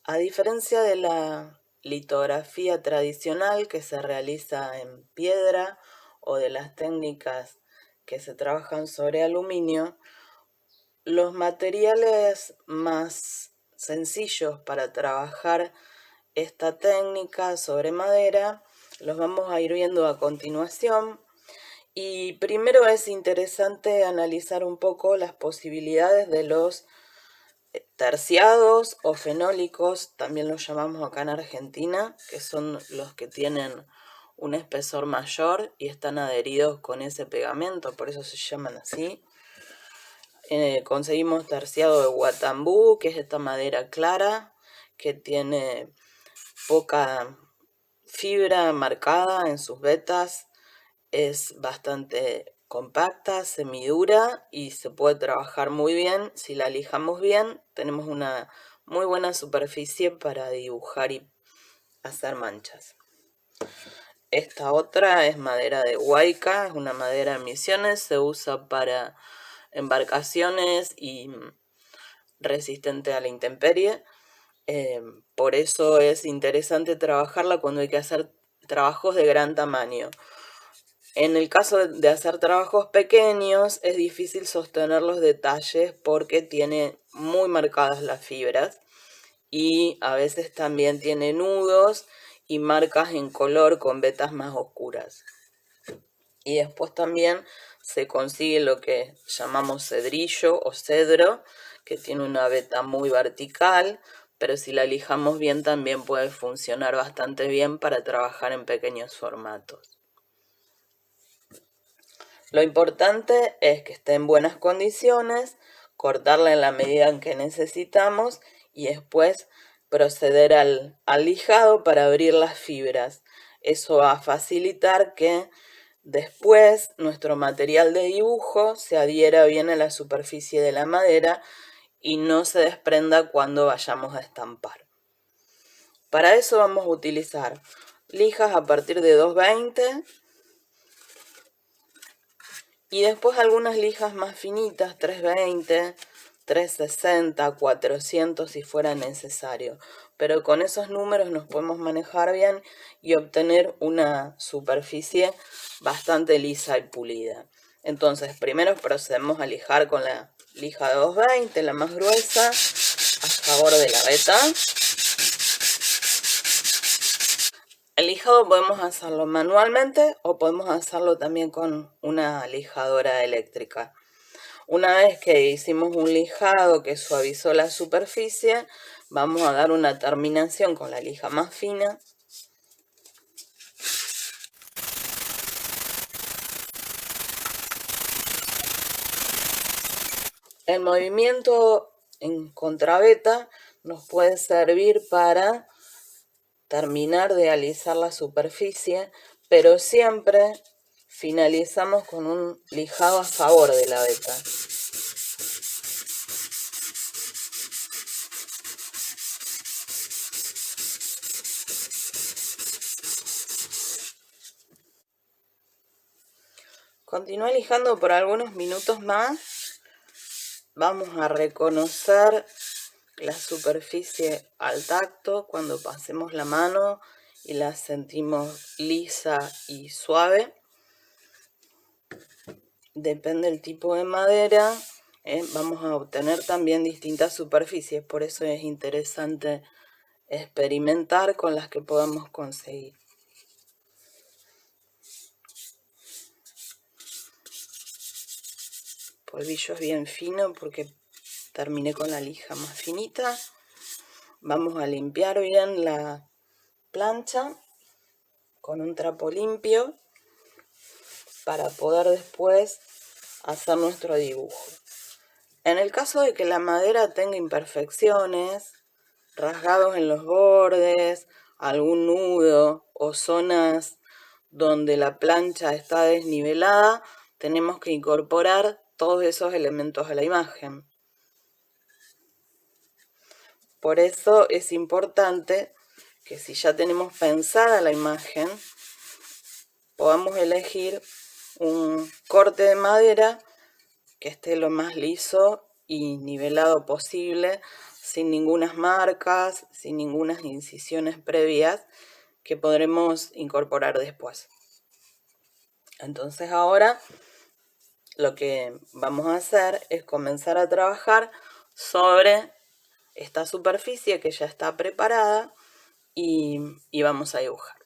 A diferencia de la litografía tradicional que se realiza en piedra o de las técnicas que se trabajan sobre aluminio, los materiales más sencillos para trabajar esta técnica sobre madera los vamos a ir viendo a continuación. Y primero es interesante analizar un poco las posibilidades de los terciados o fenólicos, también los llamamos acá en Argentina, que son los que tienen un espesor mayor y están adheridos con ese pegamento, por eso se llaman así. Conseguimos terciado de Guatambú, que es esta madera clara, que tiene poca fibra marcada en sus vetas, es bastante compacta, semidura y se puede trabajar muy bien. Si la lijamos bien, tenemos una muy buena superficie para dibujar y hacer manchas. Esta otra es madera de huayca, es una madera en Misiones, se usa para embarcaciones y resistente a la intemperie. Por eso es interesante trabajarla cuando hay que hacer trabajos de gran tamaño. En el caso de hacer trabajos pequeños es difícil sostener los detalles porque tiene muy marcadas las fibras y a veces también tiene nudos y marcas en color con vetas más oscuras. Y después también se consigue lo que llamamos cedrillo o cedro, que tiene una veta muy vertical, pero si la lijamos bien también puede funcionar bastante bien para trabajar en pequeños formatos. Lo importante es que esté en buenas condiciones, cortarla en la medida en que necesitamos y después proceder al lijado para abrir las fibras. Eso va a facilitar que después nuestro material de dibujo se adhiera bien a la superficie de la madera y no se desprenda cuando vayamos a estampar. Para eso vamos a utilizar lijas a partir de 220 y después algunas lijas más finitas, 320, 360, 400 si fuera necesario. Pero con esos números nos podemos manejar bien y obtener una superficie bastante lisa y pulida. Entonces, primero procedemos a lijar con la lija de 220, la más gruesa, a favor de la veta. El lijado podemos hacerlo manualmente o podemos hacerlo también con una lijadora eléctrica. Una vez que hicimos un lijado que suavizó la superficie, vamos a dar una terminación con la lija más fina. El movimiento en contraveta nos puede servir para terminar de alisar la superficie, pero siempre finalizamos con un lijado a favor de la veta. Continúa lijando por algunos minutos más. Vamos a reconocer la superficie al tacto cuando pasemos la mano y la sentimos lisa y suave. Depende del tipo de madera, vamos a obtener también distintas superficies, por eso es interesante experimentar con las que podamos conseguir. Polvillo es bien fino porque terminé con la lija más finita. Vamos a limpiar bien la plancha con un trapo limpio para poder después hacer nuestro dibujo. En el caso de que la madera tenga imperfecciones, rasgados en los bordes, algún nudo o zonas donde la plancha está desnivelada, tenemos que incorporar todos esos elementos a la imagen. Por eso es importante que si ya tenemos pensada la imagen, podamos elegir un corte de madera que esté lo más liso y nivelado posible, sin ninguna marcas, sin ninguna incisiones previas que podremos incorporar después. Entonces ahora lo que vamos a hacer es comenzar a trabajar sobre esta superficie que ya está preparada y vamos a dibujar.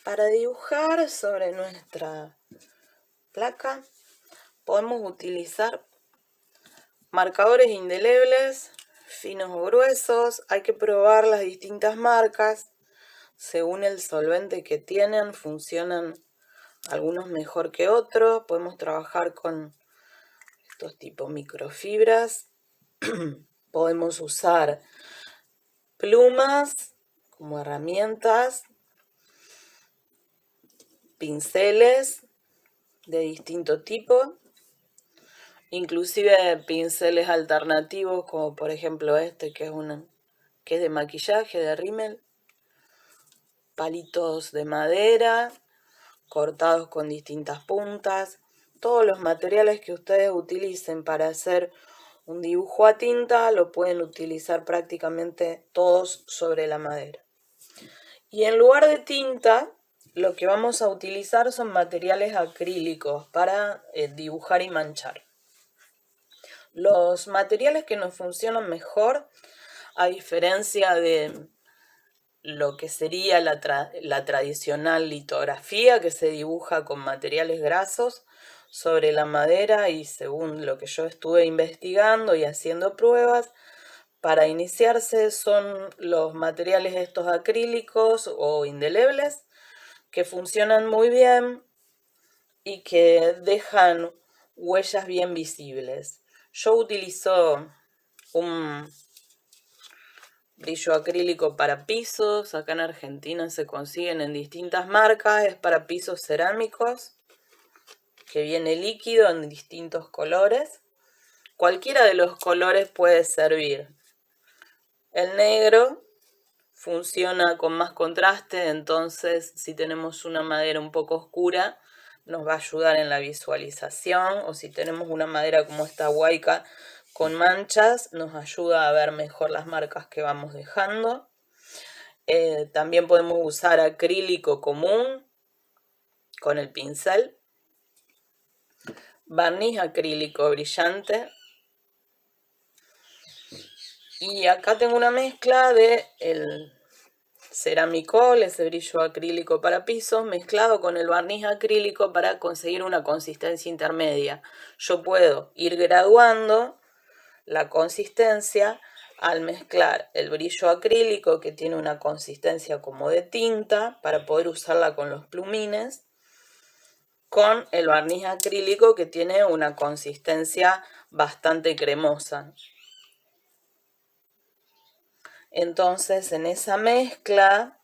Para dibujar sobre nuestra placa podemos utilizar marcadores indelebles, finos o gruesos. Hay que probar las distintas marcas. Según el solvente que tienen, funcionan algunos mejor que otros. Podemos trabajar con estos tipos microfibras. Podemos usar plumas como herramientas, pinceles de distinto tipo, inclusive pinceles alternativos como por ejemplo este que es de maquillaje, de rímel, palitos de madera cortados con distintas puntas. Todos los materiales que ustedes utilicen para hacer un dibujo a tinta lo pueden utilizar prácticamente todos sobre la madera. Y en lugar de tinta, lo que vamos a utilizar son materiales acrílicos para dibujar y manchar. Los materiales que nos funcionan mejor, a diferencia de lo que sería la tradicional litografía, que se dibuja con materiales grasos sobre la madera, y según lo que yo estuve investigando y haciendo pruebas, para iniciarse son los materiales estos acrílicos o indelebles, que funcionan muy bien y que dejan huellas bien visibles. Yo utilizo un brillo acrílico para pisos. Acá en Argentina se consiguen en distintas marcas. Es para pisos cerámicos, que viene líquido en distintos colores. Cualquiera de los colores puede servir. El negro funciona con más contraste, entonces si tenemos una madera un poco oscura nos va a ayudar en la visualización, o si tenemos una madera como esta huayca con manchas nos ayuda a ver mejor las marcas que vamos dejando. También podemos usar acrílico común con el pincel, barniz acrílico brillante, y acá tengo una mezcla de el ceramicol, ese brillo acrílico para pisos, mezclado con el barniz acrílico para conseguir una consistencia intermedia. Yo puedo ir graduando la consistencia al mezclar el brillo acrílico, que tiene una consistencia como de tinta para poder usarla con los plumines, con el barniz acrílico, que tiene una consistencia bastante cremosa. Entonces, en esa mezcla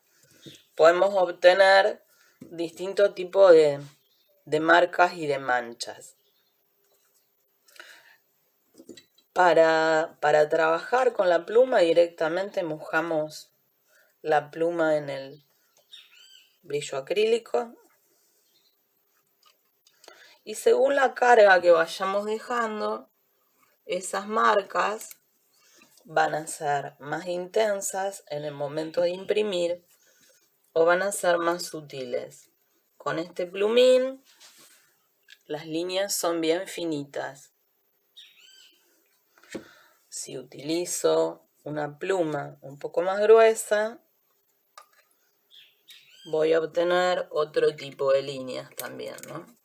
podemos obtener distintos tipos de marcas y de manchas. Para trabajar con la pluma directamente mojamos la pluma en el brillo acrílico, y según la carga que vayamos dejando, esas marcas van a ser más intensas en el momento de imprimir o van a ser más sutiles. Con este plumín las líneas son bien finitas. Si utilizo una pluma un poco más gruesa, voy a obtener otro tipo de líneas también, ¿no?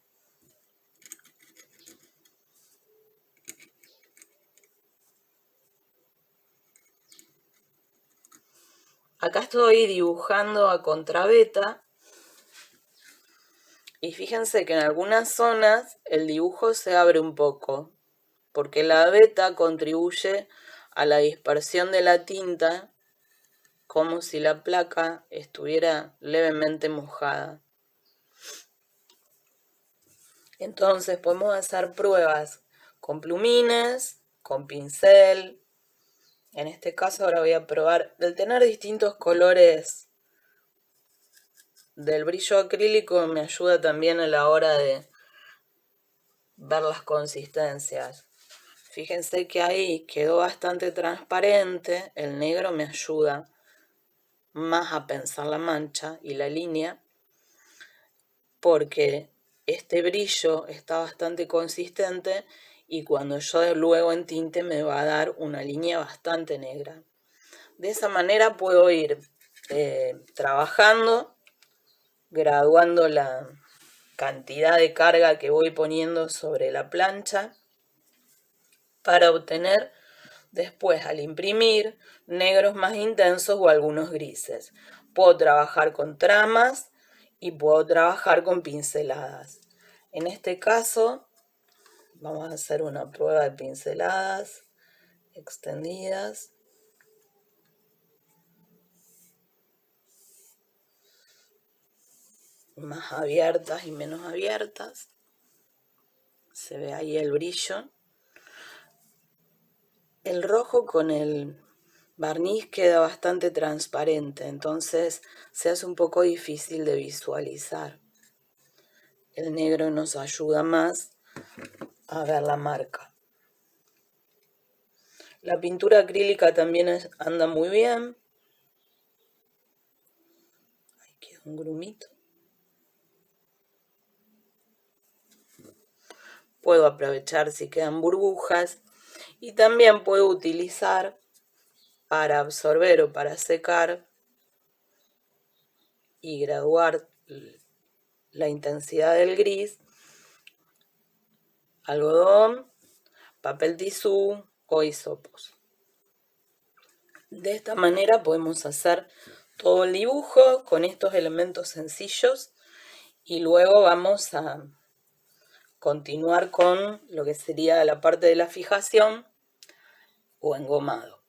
Acá estoy dibujando a contraveta, y fíjense que en algunas zonas el dibujo se abre un poco, porque la veta contribuye a la dispersión de la tinta, como si la placa estuviera levemente mojada. Entonces podemos hacer pruebas con plumines, con pincel. En este caso ahora voy a probar el tener distintos colores del brillo acrílico. Me ayuda también a la hora de ver las consistencias. Fíjense que ahí quedó bastante transparente, el negro me ayuda más a pensar la mancha y la línea, porque este brillo está bastante consistente y cuando yo luego en tinte me va a dar una línea bastante negra. De esa manera puedo ir trabajando, graduando la cantidad de carga que voy poniendo sobre la plancha para obtener después, al imprimir, negros más intensos o algunos grises. Puedo trabajar con tramas y puedo trabajar con pinceladas. En este caso, vamos a hacer una prueba de pinceladas extendidas. Más abiertas y menos abiertas. Se ve ahí el brillo. El rojo con el barniz queda bastante transparente, entonces se hace un poco difícil de visualizar. El negro nos ayuda más a ver la marca. La pintura acrílica también anda muy bien. Ahí queda un grumito. Puedo aprovechar si quedan burbujas y también puedo utilizar para absorber o para secar y graduar la intensidad del gris, algodón, papel tisú o hisopos. De esta manera podemos hacer todo el dibujo con estos elementos sencillos y luego vamos a continuar con lo que sería la parte de la fijación o engomado.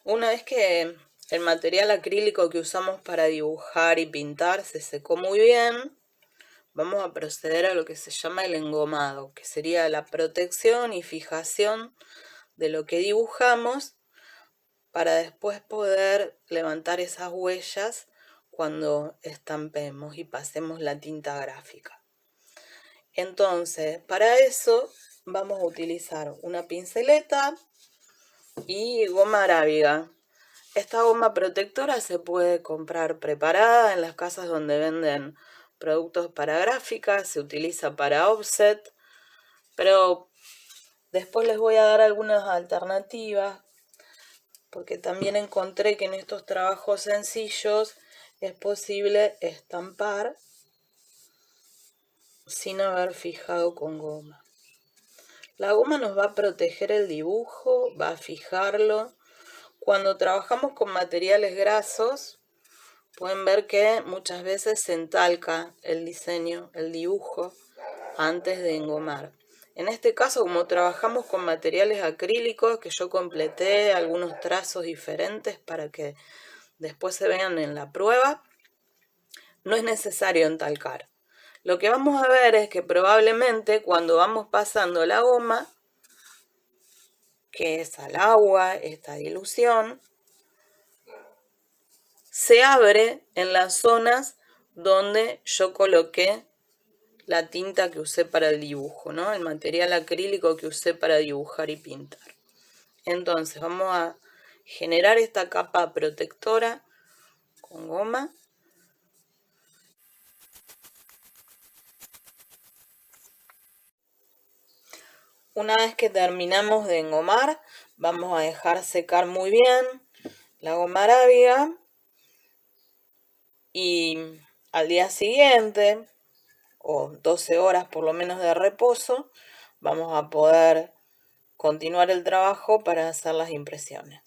Una vez que el material acrílico que usamos para dibujar y pintar se secó muy bien, vamos a proceder a lo que se llama el engomado, que sería la protección y fijación de lo que dibujamos para después poder levantar esas huellas cuando estampemos y pasemos la tinta gráfica. Entonces, para eso vamos a utilizar una pinceleta y goma arábiga. Esta goma protectora se puede comprar preparada en las casas donde venden productos para gráfica, se utiliza para offset, pero después les voy a dar algunas alternativas, porque también encontré que en estos trabajos sencillos es posible estampar sin haber fijado con goma. La goma nos va a proteger el dibujo, va a fijarlo. Cuando trabajamos con materiales grasos, pueden ver que muchas veces se entalca el diseño, el dibujo, antes de engomar. En este caso, como trabajamos con materiales acrílicos, que yo completé algunos trazos diferentes para que después se vean en la prueba, no es necesario entalcar. Lo que vamos a ver es que probablemente cuando vamos pasando la goma, que es al agua, esta dilución, se abre en las zonas donde yo coloqué la tinta que usé para el dibujo, ¿no? El material acrílico que usé para dibujar y pintar. Entonces vamos a generar esta capa protectora con goma. Una vez que terminamos de engomar, vamos a dejar secar muy bien la goma arábiga y al día siguiente, o 12 horas por lo menos de reposo, vamos a poder continuar el trabajo para hacer las impresiones.